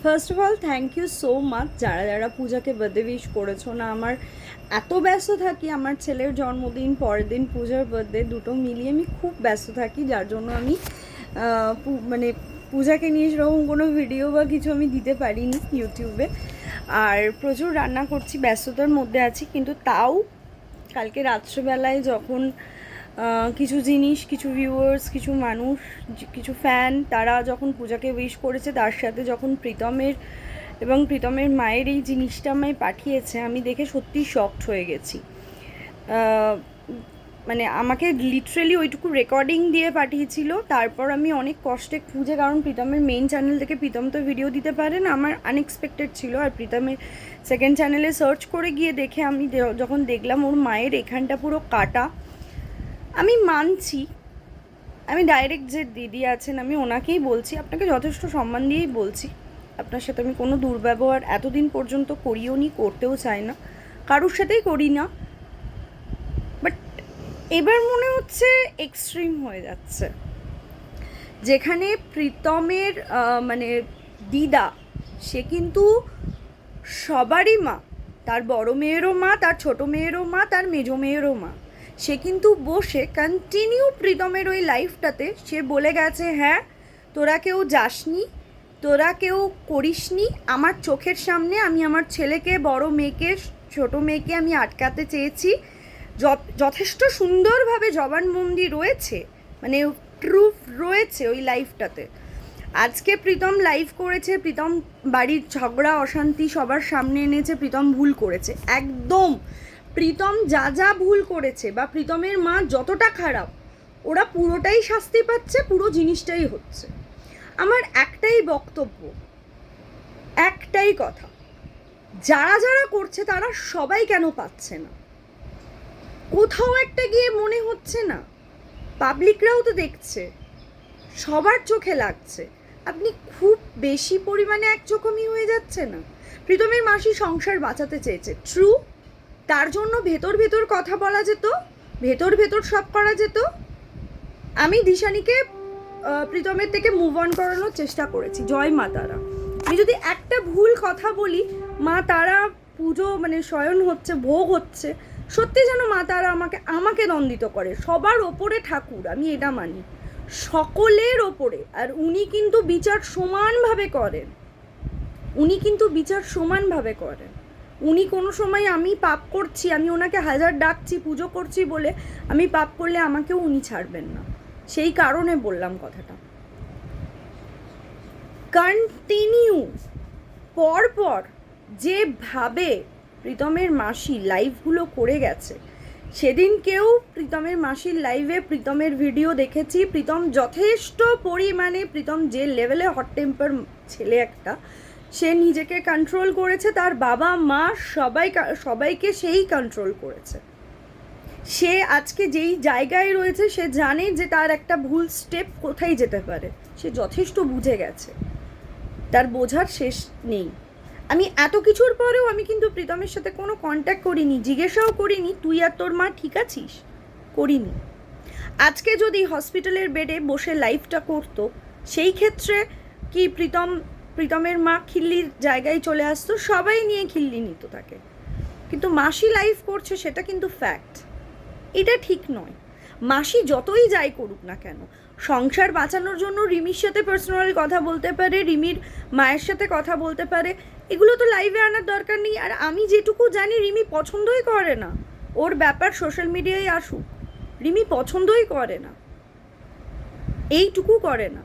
First of all thank you so much যারা যারা পূজাকে বার্থডে উইশ করেছো না। আমার এত ব্যস্ত থাকি, আমার ছেলের জন্মদিন, পরের দিন পূজার বার্থডে, দুটো মিলিয়ে আমি খুব ব্যস্ত থাকি, যার জন্য আমি মানে পূজাকে নিয়ে সেরকম কোনো ভিডিও বা কিছু আমি দিতে পারিনি ইউটিউবে। আর প্রচুর রান্না করছি, ব্যস্ততার মধ্যে আছি, কিন্তু তাও কালকে রাত্রেবেলায় যখন কিছু জিনিস, কিছু ভিউয়ার্স, কিছু মানুষ, কিছু ফ্যান, তারা যখন পূজাকে উইশ করেছে, তার সাথে যখন প্রীতমের এবং প্রীতমের মায়ের এই জিনিসটা আমায় পাঠিয়েছে, আমি দেখে সত্যি শকড হয়ে গেছি। মানে আমাকে লিটারেলি ওইটুকু রেকর্ডিং দিয়ে পাঠিয়েছিল, তারপর আমি অনেক কষ্টে খুঁজে, কারণ প্রীতমের মেইন চ্যানেল থেকে প্রীতম তো ভিডিও দিতে পারে না, আমার আনএক্সপেক্টেড ছিল। আর প্রীতমের সেকেন্ড চ্যানেলে সার্চ করে গিয়ে দেখে আমি যখন দেখলাম ওর মায়ের এখানটা পুরো কাটা, আমি মানছি, আমি ডাইরেক্ট যে দিদি আছেন আমি ওনাকেই বলছি, আপনাকে যথেষ্ট সম্মান দিয়েই বলছি, আপনার সাথে আমি কোনো দুর্ব্যবহার এতদিন পর্যন্ত করিও নি, করতেও চাই না, কারোর সাথেই করি না, বাট এবার মনে হচ্ছে এক্সট্রিম হয়ে যাচ্ছে। যেখানে প্রীতমের মানে দিদা, সে কিন্তু সবারই মা, তার বড় মেয়েরও মা, তার ছোট মেয়েরও মা, তার মেজো মেয়েরও মা, সে কিন্তু বসে কন্টিনিউ প্রীতমের ওই লাইফটাতে সে বলে গেছে, হ্যাঁ তোরা কেউ যাসনি, তোরা কেউ করিসনি, আমার চোখের সামনে আমি আমার ছেলেকে, বড় মেয়েকে, ছোট মেয়েকে আমি আটকাতে চেয়েছি, যথেষ্ট সুন্দরভাবে জবানবন্দি রয়েছে, মানে প্রুফ রয়েছে ওই লাইফটাতে। আজকে প্রীতম লাইভ করেছে, প্রীতম বাড়ির ঝগড়া অশান্তি সবার সামনে এনেছে, প্রীতম ভুল করেছে একদম। প্রীতম যা যা ভুল করেছে বা প্রীতমের মা যতটা খারাপ, ওরা পুরোটাই শাস্তি পাচ্ছে, পুরো জিনিসটাই হচ্ছে। আমার একটাই বক্তব্য, একটাই কথা, যারা যারা করছে তারা সবাই কেন পাচ্ছে না? কোথাও একটা গিয়ে মনে হচ্ছে না? পাবলিকরাও তো দেখছে, সবার চোখে লাগছে, আপনি খুব বেশি পরিমাণে একচোখমি হয়ে যাচ্ছে না? প্রীতমের মাসি সংসার বাঁচাতে চেয়েছে, ট্রু, তার জন্য ভেতর ভেতর কথা বলা যেত, ভেতর ভেতর সব করা যেত। আমি দিশানিকে প্রীতমের থেকে মুভ অন করানোর চেষ্টা করেছি, জয় মা তারা। আমি যদি একটা ভুল কথা বলি, মা তারা পুজো মানে শয়ন হচ্ছে, ভোগ হচ্ছে, সত্যি যেন মা তারা আমাকে দণ্ডিত করে। সবার ওপরে ঠাকুর, আমি এটা মানি, সকলের ওপরে। আর উনি কিন্তু বিচার সমানভাবে করেন, উনি কিন্তু বিচার সমানভাবে করেন। উনি কোনো সময় আমি পাপ করছি, আমি ওনাকে হাজার ডাকছি, পুজো করছি বলে আমি পাপ করলে আমাকেও উনি ছাড়বেন না, সেই কারণে বললাম কথাটা। কন্টিনিউ পরপর যেভাবে প্রীতমের মাসি লাইভগুলো করে গেছে, সেদিনকেও প্রীতমের মাসির লাইভে প্রীতমের ভিডিও দেখেছি, প্রীতম যথেষ্ট পরিমাণে, প্রীতম যে লেভেলে হট টেম্পার ছেলে একটা, সে নিজেকে কন্ট্রোল করেছে, তার বাবা মা সবাইকে সেই কন্ট্রোল করেছে। সে আজকে যেই জায়গায় রয়েছে, সে জানে যে তার একটা ভুল স্টেপ কোথায় যেতে পারে, সে যথেষ্ট বুঝে গেছে, তার বোঝার শেষ নেই। আমি এত কিছুর পরেও আমি কিন্তু প্রীতমের সাথে কোনো কন্ট্যাক্ট করিনি, জিজ্ঞাসাও করিনি তুই আর তোর মা ঠিক আছিস, করিনি। আজকে যদি হসপিটালের বেডে বসে লাইভটা করতো, সেই ক্ষেত্রে কি প্রীতমের মা খিল্লির জায়গায় চলে আসতো, সবাই নিয়ে খিল্লি নিত তাকে, কিন্তু মাসি লাইভ করছে সেটা কিন্তু ফ্যাক্ট, এটা ঠিক নয়। মাসি যতই যাই করুক না কেন, সংসার বাঁচানোর জন্য রিমির সাথে পার্সোনাল কথা বলতে পারে, রিমির মায়ের সাথে কথা বলতে পারে, এগুলো তো লাইভে আনার দরকার নেই। আর আমি যেটুকু জানি, রিমি পছন্দই করে না ওর ব্যাপার সোশ্যাল মিডিয়ায় আসুক, রিমি পছন্দই করে না, এইটুকু করে না।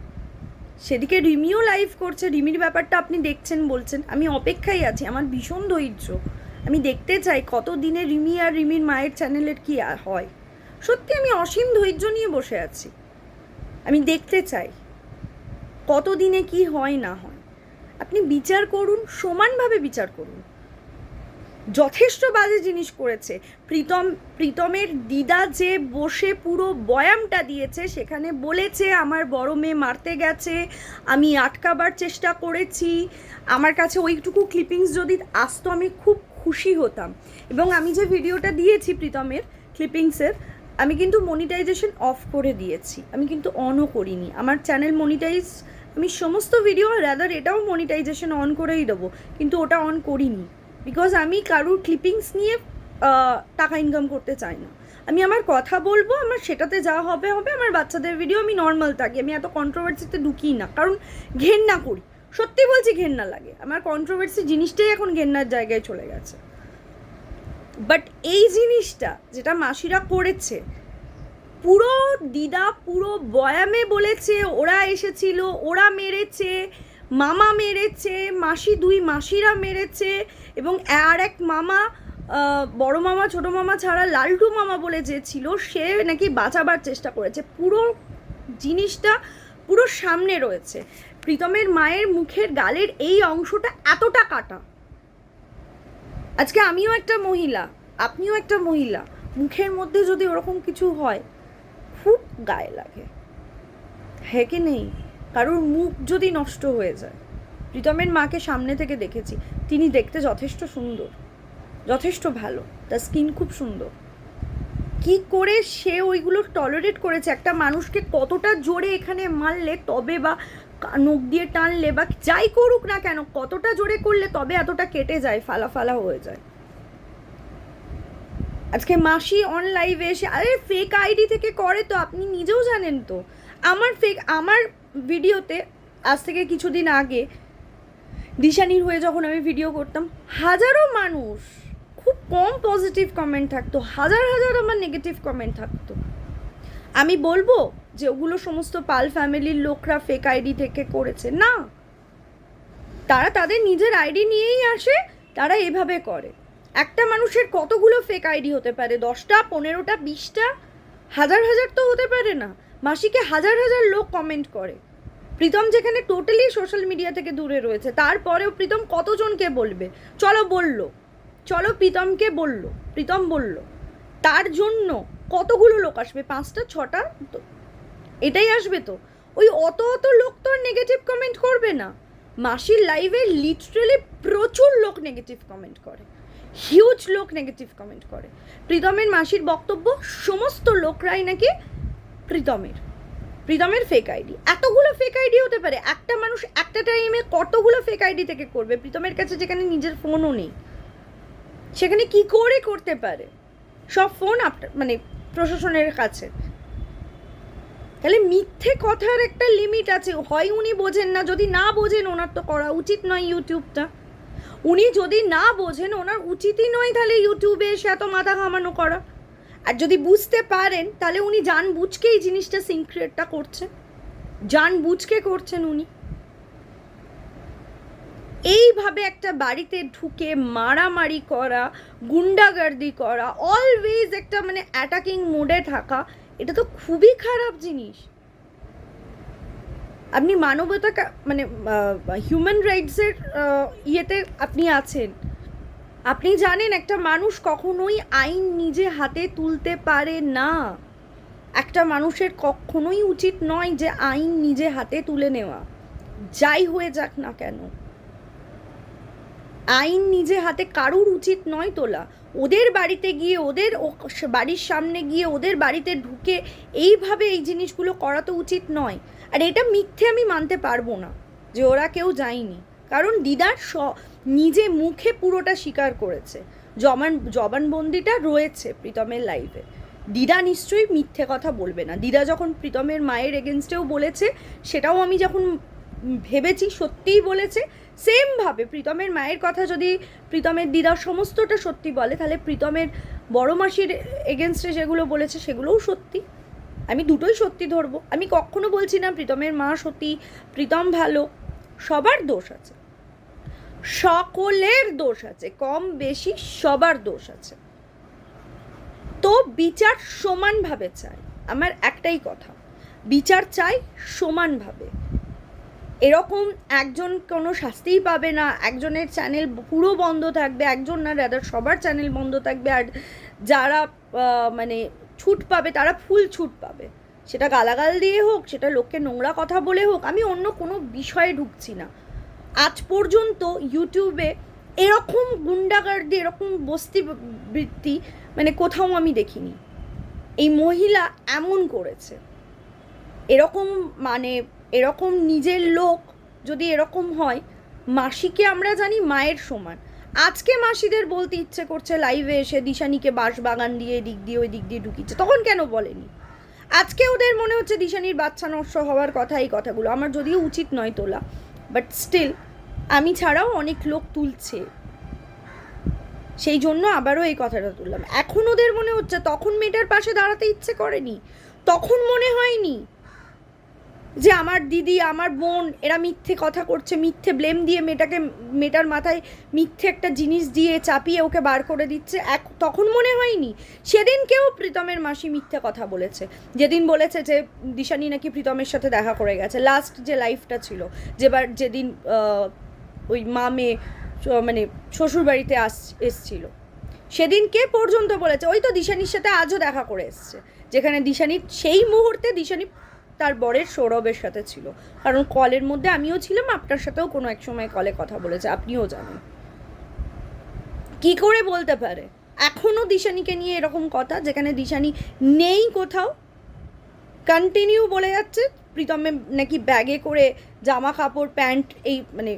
সেদিকে রিমিও লাইভ করছে, রিমির ব্যাপারটা আপনি দেখছেন বলছেন, আমি অপেক্ষায় আছি, আমার ভীষণ ধৈর্য, আমি দেখতে চাই কত দিনে রিমি আর রিমির মায়ের চ্যানেলের কি হয়। সত্যি আমি অসীম ধৈর্য নিয়ে বসে আছি, আমি দেখতে চাই কতদিনে কি হয় না হয়। আপনি বিচার করুন, সমানভাবে বিচার করুন। যথেষ্ট বাজে জিনিস করেছে প্রীতমের দিদা, যে বসে পুরো বয়ামটা দিয়েছে, সেখানে বলেছে আমার বড় মেয়ে মারতে গেছে, আমি আটকাবার চেষ্টা করেছি। আমার কাছে ওইটুকু ক্লিপিংস যদি আসতো আমি খুব খুশি হতাম। এবং আমি যে ভিডিওটা দিয়েছি প্রীতমের ক্লিপিংসের, আমি কিন্তু মনিটাইজেশন অফ করে দিয়েছি, আমি কিন্তু অনও করিনি। আমার চ্যানেল মনিটাইজ আমি সমস্ত ভিডিও রাদার এটাও মনিটাইজেশন অন করেই দেবো, কিন্তু ওটা অন করিনি বিকজ আমি কারুর ক্লিপিংস নিয়ে টাকা ইনকাম করতে চাই না। আমি আমার কথা বলবো, আমার সেটাতে যা হবে হবে। আমার বাচ্চাদের ভিডিও আমি নর্মাল থাকি, আমি এত কন্ট্রোভার্সিতে ঢুকি না, কারণ ঘেন্না করি, সত্যি বলছি ঘেন্না লাগে আমার। কন্ট্রোভার্সি জিনিসটাই এখন ঘেন্নার জায়গায় চলে গেছে। বাট এই জিনিসটা যেটা মাসিরা করেছে, পুরো দিদা পুরো বয়ামে বলেছে ওরা এসেছিল, ওরা মেরেছে, মামা মেরেছে, মাসি, দুই মাসিরা মেরেছে, এবং আর এক মামা, বড় মামা ছোট মামা ছাড়া লালটু মামা বলে যে ছিল, সে নাকি বাঁচাবার চেষ্টা করেছে। পুরো জিনিসটা পুরো সামনে রয়েছে। প্রীতমের মায়ের মুখের গালের এই অংশটা এতটা কাটা। আজকে আমিও একটা মহিলা, আপনিও একটা মহিলা, মুখের মধ্যে যদি ওরকম কিছু হয় খুব গায়ে লাগে, হ্যাঁ কি নেই? কারোর মুখ যদি নষ্ট হয়ে যায়। প্রীতমের মাকে সামনে থেকে দেখেছি, তিনি দেখতে যথেষ্ট সুন্দর, যথেষ্ট ভালো, তার স্কিন খুব সুন্দর। কি করে সে ওইগুলো টলারেট করেছে? একটা মানুষকে কতটা জোরে এখানে মারলে তবে, বা নখ দিয়ে টানলে, বা যাই করুক না কেন, কতটা জোরে করলে তবে এতটা কেটে যায়, ফালা ফালা হয়ে যায়। আজকে মাসি অন লাইভে এসে, আরে ফেক আইডি থেকে করে তো, আপনি নিজেও জানেন তো। আমার ভিডিওতে আজ থেকে কিছুদিন আগে দিশানির হয়ে যখন আমি ভিডিও করতাম, হাজারো মানুষ, খুব কম পজিটিভ কমেন্ট থাকতো, হাজার হাজার আমার নেগেটিভ কমেন্ট থাকতো। আমি বলবো যে ওগুলো সমস্ত পাল ফ্যামিলির লোকরা ফেক আইডি থেকে করেছে? না, তারা তাদের নিজের আইডি নিয়েই আসে, তারা এভাবে করে। একটা মানুষের কতগুলো ফেক আইডি হতে পারে? 10টা, 15টা, 20টা, হাজার হাজার তো হতে পারে না। মাসিকে হাজার হাজার লোক কমেন্ট করে। প্রীতম যেখানে টোটালি সোশ্যাল মিডিয়া থেকে দূরে রয়েছে, তারপরেও প্রীতম কতজনকে বলবে? চলো প্রীতমকে বললো, প্রীতম বলল, তার জন্য কতগুলো লোক আসবে? 5টা 6টা তো এটাই আসবে তো। ওই অত অত লোক তো আর নেগেটিভ কমেন্ট করবে না। মাসির লাইভে লিটারালি প্রচুর লোক নেগেটিভ কমেন্ট করে, হিউজ লোক নেগেটিভ কমেন্ট করে। প্রীতমের মাসির বক্তব্য, সমস্ত লোকরাই নাকি প্রীতমের ফেক আইডি। এতগুলো ফেক আইডি হতে পারে? একটা মানুষ একটা টাইমে কতগুলো ফেক আইডি থেকে করবে? প্রীতমের কাছে যেখানে নিজের ফোনও নেই, সেখানে কি করে করতে পারে? সব ফোন মানে প্রশাসনের কাছে। তাহলে মিথ্যে কথার একটা লিমিট আছে। হয় উনি বোঝেন না, যদি না বোঝেন ওনার তো করা উচিত নয় ইউটিউবটা। উনি যদি না বোঝেন, ওনার উচিতই নয় তাহলে ইউটিউবে এসে এত মাথা ঘামানো করা। আর যদি বুঝতে পারেন, তাহলে উনি জানবুঝকে এই জিনিসটা সিক্রেটটা করছেন, জানবুঝকে করছেন উনি। এইভাবে একটা বাড়িতে ঢুকে মারামারি করা, গুন্ডাগার্দি করা, অলওয়েজ একটা মানে অ্যাটাকিং মোডে থাকা, এটা তো খুবই খারাপ জিনিস। আপনি মানবতা মানে হিউম্যান রাইটসের ইয়েতে আপনি আছেন, আপনি জানেন একটা মানুষ কখনোই আইন নিজে হাতে তুলতে পারে না। একটা মানুষের কখনোই উচিত নয় যে আইন নিজে হাতে তুলে নেওয়া, যাই হয়ে যাক না কেন। আইন নিজে হাতে কারুর উচিত নয় তোলা। ওদের বাড়িতে গিয়ে, ওদের বাড়ির সামনে গিয়ে, ওদের বাড়িতে ঢুকে এইভাবে এই জিনিসগুলো করা তো উচিত নয়। আর এটা মিথ্যে আমি মানতে পারবো না যে ওরা কেউ যায়নি, কারণ দিদার নিজে মুখে পুরোটা স্বীকার করেছে। জবানবন্দিটা রয়েছে প্রীতমের লাইভে। দিদা নিশ্চয়ই মিথ্যে কথা বলবে না। দিদা যখন প্রীতমের মায়ের এগেনস্টেও বলেছে, সেটাও আমি যখন ভেবেছি সত্যিই বলেছে। সেমভাবে প্রীতমের মায়ের কথা যদি প্রীতমের দিদা সমস্তটা সত্যি বলে, তাহলে প্রীতমের বড় মাসির এগেনস্টে যেগুলো বলেছে সেগুলোও সত্যি। আমি দুটোই সত্যি ধরবো। আমি কখনো বলছি না প্রীতমের মা সত্যি, প্রীতম ভালো। সবার দোষ আছে, সকলের দোষ আছে, কম বেশি সবার দোষ আছে। তো বিচার সমানভাবে চাই। আমার একটাই কথা, বিচার চাই সমানভাবে। এরকম একজন কোনো শাস্তিই পাবে না, একজনের চ্যানেল পুরো বন্ধ থাকবে, একজন না রাদার সবার চ্যানেল বন্ধ থাকবে, আর যারা মানে ছুট পাবে তারা ফুল ছুট পাবে। সেটা গালাগাল দিয়ে হোক, সেটা লোককে নোংরা কথা বলে হোক, আমি অন্য কোনো বিষয়ে ঢুকছি না। আজ পর্যন্ত ইউটিউবে এরকম গুন্ডাগার্দি, এরকম বস্তি বৃত্তি মানে কোথাও আমি দেখিনি। এই মহিলা এমন করেছে, এরকম মানে এরকম নিজের লোক যদি এরকম হয়, মাসিকে আমরা জানি মায়ের সমান। আজকে মাসিদের বলতে ইচ্ছে করছে লাইভে এসে দিশানিকে বাঁশবাগান দিয়ে এদিক দিয়ে ওই দিক দিয়ে ঢুকিয়েছে, তখন কেন বলেনি? আজকে ওদের মনে হচ্ছে দিশানির বাচ্চা নষ্ট হওয়ার কথা, এই কথাগুলো আমার যদিও উচিত নয় তোলা, বাট স্টিল আমি ছাড়াও অনেক লোক তুলছে, সেই জন্য আবারও এই কথাটা তুললাম। এখন ওদের মনে হচ্ছে, তখন মেয়েটার পাশে দাঁড়াতে ইচ্ছে করেনি, তখন মনে হয়নি যে আমার দিদি আমার বোন এরা মিথ্যে কথা করছে, মিথ্যে ব্লেম দিয়ে মেয়েটার মাথায় মিথ্যে একটা জিনিস দিয়ে চাপিয়ে ওকে বার করে দিচ্ছে, তখন মনে হয়নি? সেদিনকেও প্রীতমের মাসি মিথ্যে কথা বলেছে, যেদিন বলেছে যে দিশানি নাকি প্রীতমের সাথে দেখা করে গেছে, লাস্ট যে লাইফটা ছিল, যেদিন ওই মামে মানে শ্বশুরবাড়িতে এসছিল, সেদিনকে পর্যন্ত বলেছে ওই তো দিশানির সাথে আজও দেখা করে এসছে, যেখানে দিশানির সেই মুহূর্তে দিশানি তার বরের সৌরভের সাথে ছিল, কারণ কলের মধ্যে আমিও ছিলাম, আপনার সাথেও কোনো এক সময় কলে কথা বলেছে, আপনিও জানেন। কি করে বলতে পারে এখনও দিশানিকে নিয়ে এরকম কথা, যেখানে দিশানি নেই কোথাও? কন্টিনিউ বলে যাচ্ছে প্রীতমে নাকি ব্যাগে করে জামা কাপড় প্যান্ট এই মানে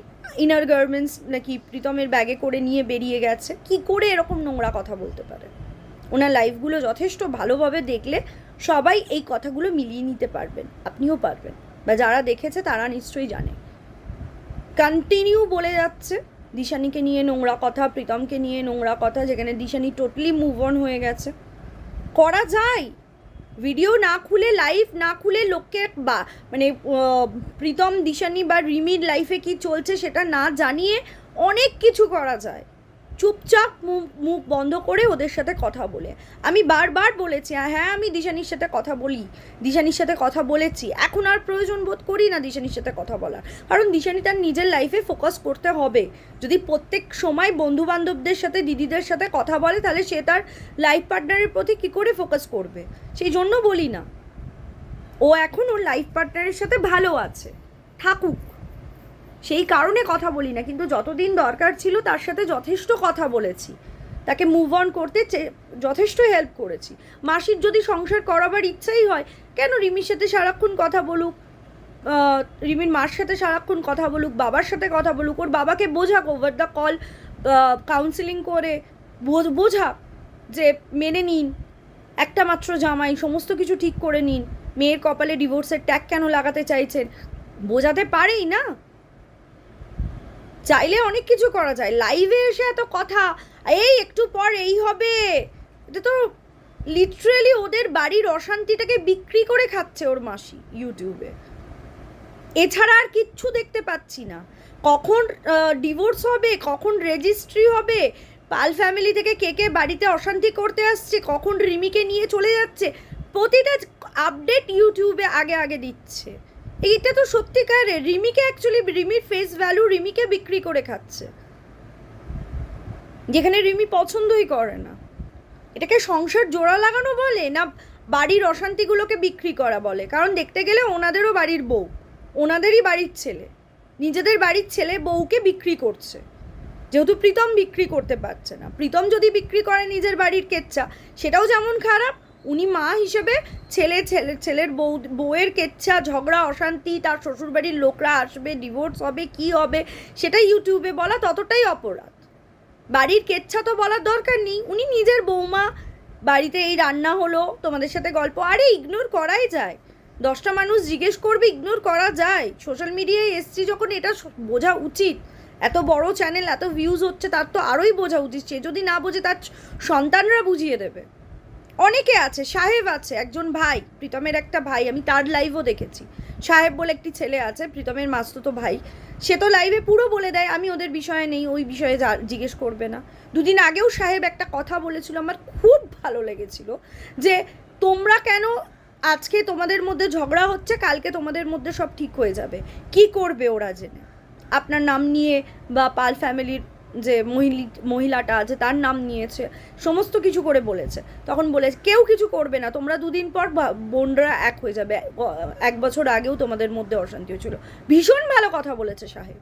ইনার গার্মেন্টস নাকি প্রীতমের ব্যাগে করে নিয়ে বেরিয়ে গেছে। কি করে এরকম নোংরা কথা বলতে পারে? ওনার লাইফগুলো যথেষ্ট ভালোভাবে দেখলে সবাই এই কথাগুলো মিলিয়ে নিতে পারবেন, আপনিও পারবেন, বা যারা দেখেছে তারা নিশ্চয়ই জানে। কন্টিনিউ বলে যাচ্ছে দিশানিকে নিয়ে নোংরা কথা, প্রীতমকে নিয়ে নোংরা কথা, যেখানে দিশানি টোটালি মুভ অন হয়ে গেছে। করা যায়, ভিডিও না খুলে, লাইভ না খুলে, লোককে বা মানে প্রীতম দিশানি বা রিমির লাইফে কি চলছে সেটা না জানিয়ে অনেক কিছু করা যায়। চুপচাপ মুখ বন্ধ করে ওদের সাথে কথা বলে। আমি বারবার বলেছি, হ্যাঁ আমি দিশানির সাথে কথা বলি, দিশানির সাথে কথা বলেছি, এখন আর প্রয়োজন বোধ করি না দিশানির সাথে কথা বলার, কারণ দিশানি তার নিজের লাইফে ফোকাস করতে হবে। যদি প্রত্যেক সময় বন্ধু বান্ধবদের সাথে দিদিদের সাথে কথা বলে, তাহলে সে তার লাইফ পার্টনারের প্রতি কী করে ফোকাস করবে? সেই জন্য বলি না, ও এখন ওর লাইফ পার্টনারের সাথে ভালো আছে, থাকুক, সেই কারণে কথা বলি না, কিন্তু যতদিন দরকার ছিল তার সাথে যথেষ্ট কথা বলেছি, তাকে মুভ অন করতে যথেষ্ট হেল্প করেছি। মাসির যদি সংসার করাবার ইচ্ছাই হয়, কেন রিমির সাথে সারাক্ষণ কথা বলুক, রিমির মার সাথে সারাক্ষণ কথা বলুক, বাবার সাথে কথা বলুক, ওর বাবাকে বোঝাক, ওভার দ্য কল কাউন্সিলিং করে বোঝাক যে মেনে নিন, একটা মাত্র জামাই, সমস্ত কিছু ঠিক করে নিন, মেয়ের কপালে ডিভোর্সের ট্যাগ কেন লাগাতে চাইছেন, বোঝাতে পারেই না। চাইলে অনেক কিছু করা যায়, লাইভে এসে এত কথা, এই একটু পর এই হবে, এটা তো লিটারেলি ওদের বাড়ির অশান্তিটাকে বিক্রি করে খাচ্ছে ওর মাসি ইউটিউবে। এছাড়া আর কিচ্ছু দেখতে পাচ্ছি না। কখন ডিভোর্স হবে, কখন রেজিস্ট্রি হবে, পাল ফ্যামিলি থেকে কে বাড়িতে অশান্তি করতে আসছে, কখন রিমিকে নিয়ে চলে যাচ্ছে, প্রতিটা আপডেট ইউটিউবে আগে আগে দিচ্ছে। এইটা তো সত্যিকারের রিমিকে, অ্যাকচুয়ালি রিমির ফেস ভ্যালু রিমিকে বিক্রি করে খাচ্ছে, যেখানে রিমি পছন্দই করে না। এটাকে সংসার জোড়া লাগানো বলে না বাড়ির অশান্তিগুলোকে বিক্রি করা বলে? কারণ দেখতে গেলে ওনাদেরও বাড়ির বউ, ওনাদেরই বাড়ির ছেলে, নিজেদের বাড়ির ছেলে বউকে বিক্রি করছে, যেহেতু প্রীতম বিক্রি করতে পারছে না। প্রীতম যদি বিক্রি করে নিজের বাড়ির কেচ্ছা, সেটাও যেমন খারাপ, উনি মা হিসেবে ছেলের বউয়ের কেচ্ছা, ঝগড়া, অশান্তি, তার শ্বশুরবাড়ির লোকরা আসবে, ডিভোর্স হবে, কি হবে সেটা ইউটিউবে বলা ততটাই অপরাধ। বাড়ির কেচ্ছা তো বলার দরকার নেই, উনি নিজের বৌমা, বাড়িতে এই রান্না হলো, তোমাদের সাথে গল্প, আরে ইগনোর করাই যায়, 10টা মানুষ জিজ্ঞেস করবে, ইগনোর করা যায়। সোশ্যাল মিডিয়ায় এসছি যখন, এটা বোঝা উচিত। এত বড় চ্যানেল, এত ভিউজ হচ্ছে, তার তো আরোই বোঝা উচিত। সে যদি না বোঝে, তার সন্তানরা বুঝিয়ে দেবে। অনেকে আছে, সাহেব আছে একজন ভাই, প্রীতমের একটা ভাই, আমি তার লাইভও দেখেছি। সাহেব বলে একটি ছেলে আছে, প্রীতমের মাস্তুতো ভাই, সে তো লাইভে পুরো বলে দেয় আমি ওদের বিষয়ে নেই, ওই বিষয়ে জিজ্ঞেস করবে না। দুদিন আগেও সাহেব একটা কথা বলেছিল, আমার খুব ভালো লেগেছিল, যে তোমরা কেন আজকে তোমাদের মধ্যে ঝগড়া হচ্ছে, কালকে তোমাদের মধ্যে সব ঠিক হয়ে যাবে, কি করবে ওরা জেনে? আপনার নাম নিয়ে, বা পাল ফ্যামিলির যে মহিলাটা আছে তার নাম নিয়েছে, সমস্ত কিছু করে বলেছে। তখন বলেছে কেউ কিছু করবে না, তোমরা দুদিন পর বোনরা এক হয়ে যাবে, 1 বছর আগেও তোমাদের মধ্যে অশান্তি হয়েছিল। ভীষণ ভালো কথা বলেছে সাহেব।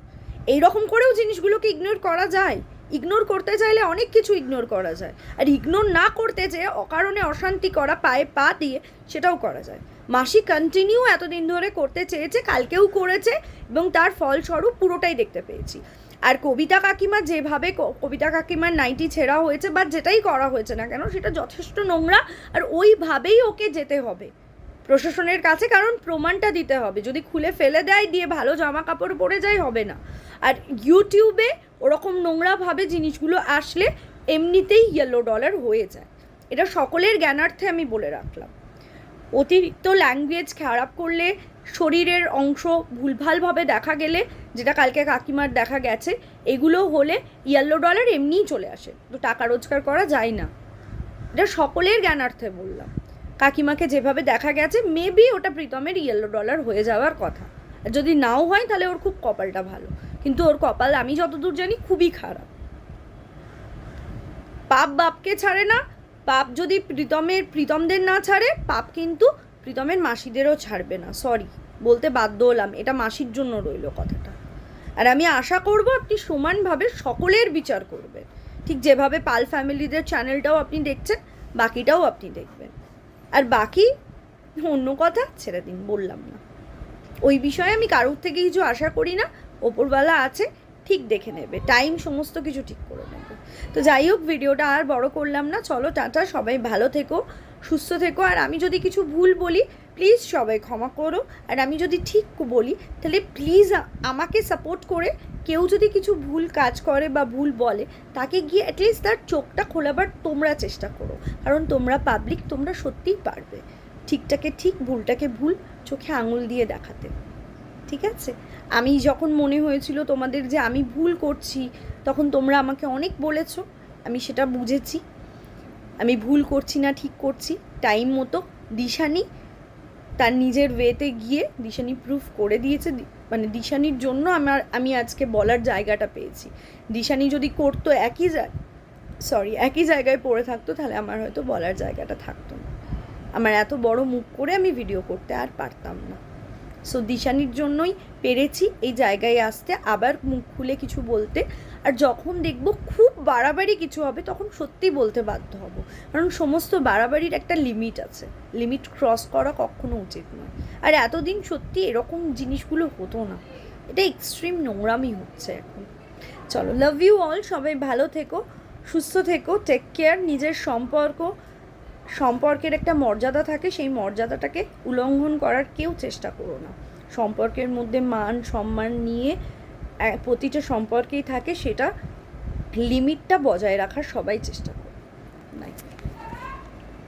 এইরকম করেও জিনিসগুলোকে ইগনোর করা যায়। ইগনোর করতে চাইলে অনেক কিছু ইগনোর করা যায়, আর ইগনোর না করতে যেয়ে অকারণে অশান্তি করা, পায়ে পা দিয়ে, সেটাও করা যায়। মাসি কন্টিনিউ এতদিন ধরে করতে চেয়েছে, কালকেও করেছে এবং তার ফলস্বরূপ পুরোটাই দেখতে পেয়েছি। আর কবিতা কাকিমা যেভাবে কবিতা কাকিমার নাইটি ছেঁড়া হয়েছে বা যেটাই করা হয়েছে না কেন, সেটা যথেষ্ট নোংরা। আর ওইভাবেই ওকে যেতে হবে প্রশাসনের কাছে, কারণ প্রমাণটা দিতে হবে। যদি খুলে ফেলে দেয়, দিয়ে ভালো জামা কাপড় পরে যায়, হবে না। আর ইউটিউবে ওরকম নোংরাভাবে জিনিসগুলো আসলে এমনিতেই ইয়েলো ডলার হয়ে যায়। এটা সকলের জ্ঞানার্থে আমি বলে রাখলাম। অতিরিক্ত ল্যাঙ্গুয়েজ খারাপ করলে, শরীরের অংশ ভুলভালভাবে দেখা গেলে, যেটা কালকে কাকিমার দেখা গেছে, এগুলো হলে ইয়েলো ডলার এমনিই চলে আসে। তো টাকা রোজগার করা যায় না, এটা সকলের জ্ঞানার্থে বললাম। কাকিমাকে যেভাবে দেখা গেছে, মেবি ওটা প্রীতমের ইয়েলো ডলার হয়ে যাওয়ার কথা। আর যদি নাও হয় তাহলে ওর খুব কপালটা ভালো, কিন্তু ওর কপাল আমি যতদূর জানি খুবই খারাপ। পাপ বাপকে ছাড়ে না, পাপ যদি প্রীতমদের না ছাড়ে, পাপ কিন্তু প্রীতমের মাসিদেরও ছাড়বে না। সরি বলতে বাধ্য হলাম, এটা মাসির জন্য রইল কথাটা। আর আমি আশা করব আপনি সমানভাবে সকলের বিচার করবেন, ঠিক যেভাবে পাল ফ্যামিলিদের চ্যানেলটাও আপনি দেখছেন, বাকিটাও আপনি দেখবেন। আর বাকি অন্য কথা ছেড়ে দিন, বললাম না ওই বিষয়ে, আমি কারোর থেকে কিছু আশা করি না। ওপরওয়ালা আছে, ঠিক দেখে নেবে, টাইম সমস্ত কিছু ঠিক করে নেবে। তো যাই হোক, ভিডিওটা আর বড় করলাম না, চলো টাটা, সবাই ভালো থেকো, সুস্থ থেকো। আর আমি যদি কিছু ভুল বলি প্লিজ সবাই ক্ষমা করো, আর আমি যদি ঠিক বলি তাহলে প্লিজ আমাকে সাপোর্ট করে কেউ যদি কিছু ভুল কাজ করে বা ভুল বলে, তাকে গিয়ে অ্যাটলিস্ট তার চোখটা খোলাবার তোমরা চেষ্টা করো, কারণ তোমরা পাবলিক, তোমরা সত্যিই পারবে ঠিকটাকে ঠিক, ভুলটাকে ভুল চোখে আঙুল দিয়ে দেখাতে। ঠিক আছে? আমি যখন মনে হয়েছিল তোমাদের যে আমি ভুল করছি, তখন তোমরা আমাকে অনেক বলেছো, আমি সেটা বুঝেছি। আমি ভুল করছি না, ঠিক করছি টাইম মতো। দিশানি তার নিজের ওয়েতে গিয়ে দিশানি প্রুফ করে দিয়েছে, মানে দিশানির জন্য আমি আজকে বলার জায়গাটা পেয়েছি। দিশানি যদি করতো একই জায়গায় পড়ে থাকতো, তাহলে আমার হয়তো বলার জায়গাটা থাকতো না। আমার এত বড় মুখ করে আমি ভিডিও করতে আর পারতাম না। সো দিশানির জন্যই পেরেছি এই জায়গায় আসতে, আবার মুখ খুলে কিছু বলতে। আর যখন দেখবো খুব বাড়াবাড়ি কিছু হবে, তখন সত্যি বলতে বাধ্য হব, কারণ সমস্ত বাড়াবাড়ির একটা লিমিট আছে, লিমিট ক্রস করা কখনো উচিত নয়। আর এতদিন সত্যি এরকম জিনিসগুলো হতো না, এটা এক্সট্রিম নোংরামি হচ্ছে এখন। চলো, লাভ ইউ অল, সবাই ভালো থেকো, সুস্থ থেকো, টেক কেয়ার। নিজের সম্পর্কের একটা মর্যাদা থাকে, সেই মর্যাদাটাকে উল্লঙ্ঘন করার কেউ চেষ্টা করো না। সম্পর্কের মধ্যে মান সম্মান নিয়ে প্রতিটা সম্পর্কেই থাকে, সেটা লিমিটটা বজায় রাখার সবাই চেষ্টা করো। নাই।